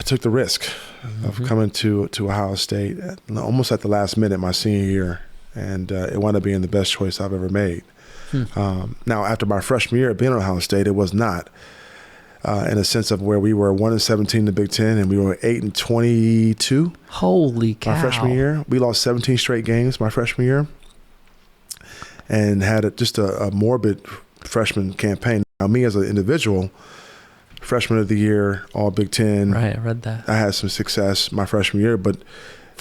took the risk of coming to Ohio State almost at the last minute my senior year, and it wound up being the best choice I've ever made. Now, after my freshman year at being at Ohio State, it was not in a sense of where we were 1-17 in the Big Ten and we were 8-22. Holy cow! My freshman year, we lost 17 straight games my freshman year, and had just a morbid freshman campaign. Now, me as an individual, freshman of the year, all Big Ten. Right, I read that. I had some success my freshman year, but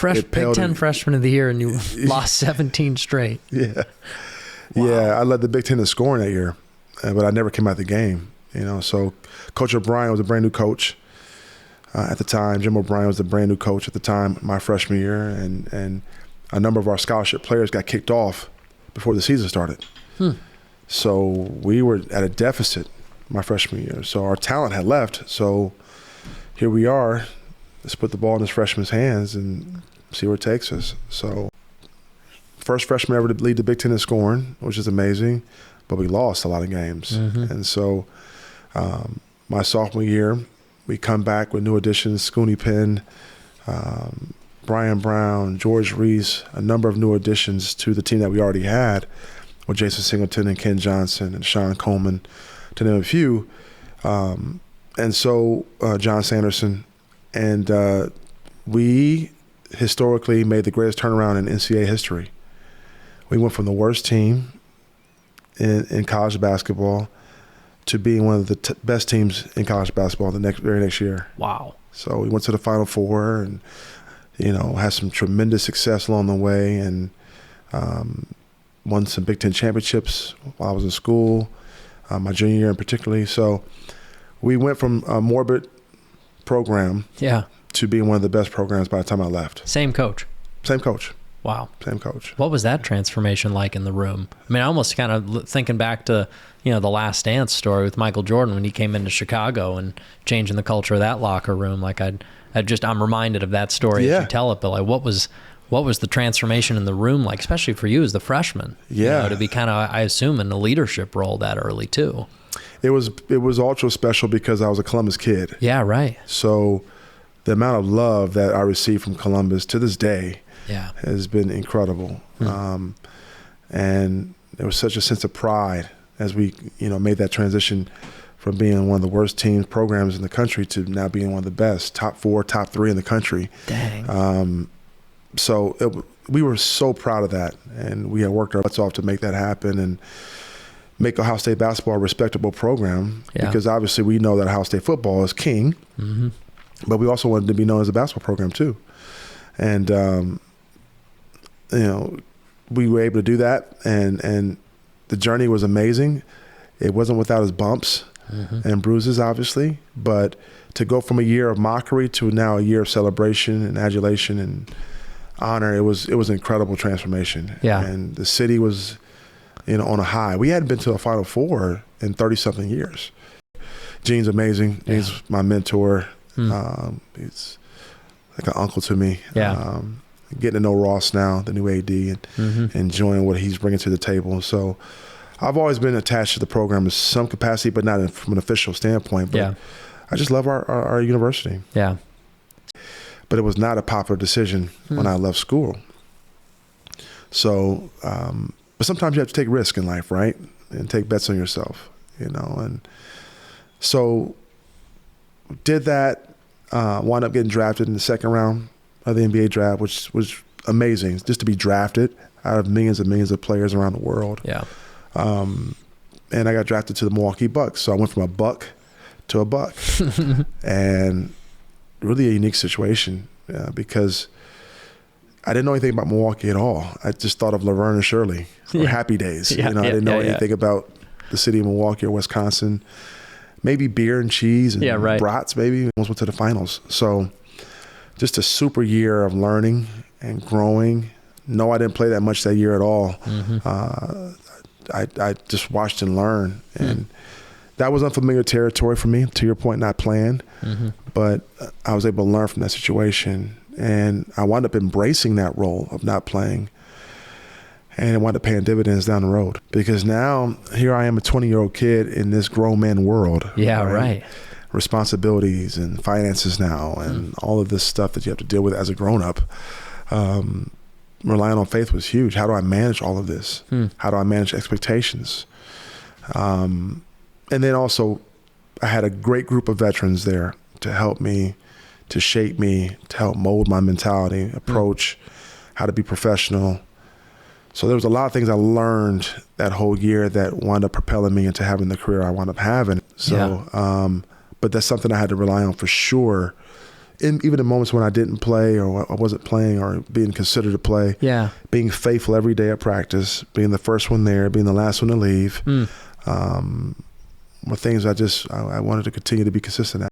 Big Ten freshman of the year, and you lost 17 straight. Yeah. Wow. Yeah, I led the Big Ten in scoring that year, but I never came out of the game. So Coach O'Brien was a brand new coach at the time. Jim O'Brien was a brand new coach at the time, my freshman year, and a number of our scholarship players got kicked off before the season started. So we were at a deficit my freshman year. So our talent had left. So here we are. Let's put the ball in this freshman's hands and see where it takes us. So first freshman ever to lead the Big Ten in scoring, which is amazing, but we lost a lot of games. And so my sophomore year, we come back with new additions, Scooney Penn, Brian Brown, George Reese, a number of new additions to the team that we already had with Jason Singleton and Ken Johnson and Sean Coleman, to name a few. And so John Sanderson. And we historically made the greatest turnaround in NCAA history. We went from the worst team in college basketball to being one of the best teams in college basketball the very next year. Wow. So we went to the Final Four and, had some tremendous success along the way, and won some Big Ten championships while I was in school, my junior year in particular. So we went from a morbid program to being one of the best programs by the time I left. Same coach. Same coach. Wow. Same coach. What was that transformation like in the room? I mean, I almost kind of thinking back to, the Last Dance story with Michael Jordan when he came into Chicago and changing the culture of that locker room. Like I'm reminded of that story as you tell it, but like what was the transformation in the room like, especially for you as the freshman? To be kind of, I assume, in a leadership role that early too. It was ultra special because I was a Columbus kid. Yeah, right. So the amount of love that I received from Columbus to this day has been incredible. And there was such a sense of pride as we, made that transition from being one of the worst programs in the country to now being one of the best, top 4, top 3 in the country. Dang. We were so proud of that, and we had worked our butts off to make that happen and make Ohio State basketball a respectable program, because obviously we know that Ohio State football is king, but we also wanted to be known as a basketball program too. And, we were able to do that, and the journey was amazing. It wasn't without its bumps and bruises, obviously, but to go from a year of mockery to now a year of celebration and adulation and honor, it was an incredible transformation. And the city was, on a high. We hadn't been to a Final Four in 30-something years. Gene's amazing. Gene's my mentor. He's like an uncle to me. Getting to know Ross now, the new AD, and enjoying what he's bringing to the table. So I've always been attached to the program in some capacity, but not from an official standpoint. But I just love our university. But it was not a popular decision when I left school. So, but sometimes you have to take risks in life, right? And take bets on yourself, And so did that, wound up getting drafted in the second round of the NBA draft, which was amazing, just to be drafted out of millions and millions of players around the world. And I got drafted to the Milwaukee Bucks. So I went from a buck to a buck. And really a unique situation because I didn't know anything about Milwaukee at all. I just thought of Laverne and Shirley or Happy Days. I didn't know anything about the city of Milwaukee or Wisconsin. Maybe beer and cheese and brats, maybe. Almost went to the finals. So just a super year of learning and growing. No, I didn't play that much that year at all. I just watched and learned. And that was unfamiliar territory for me, to your point, not planned. But I was able to learn from that situation. And I wound up embracing that role of not playing. And it wound up paying dividends down the road. Because now, here I am, a 20-year-old kid in this grown man world. Right. responsibilities and finances now and all of this stuff that you have to deal with as a grown-up. Relying on faith was huge. How do I manage all of this? How do I manage expectations? And then also, I had a great group of veterans there to help me, to shape me, to help mold my mentality, approach, how to be professional. So there was a lot of things I learned that whole year that wound up propelling me into having the career I wound up having. So, but that's something I had to rely on for sure. Even in moments when I didn't play or I wasn't playing or being considered to play, being faithful every day at practice, being the first one there, being the last one to leave, were things I wanted to continue to be consistent at.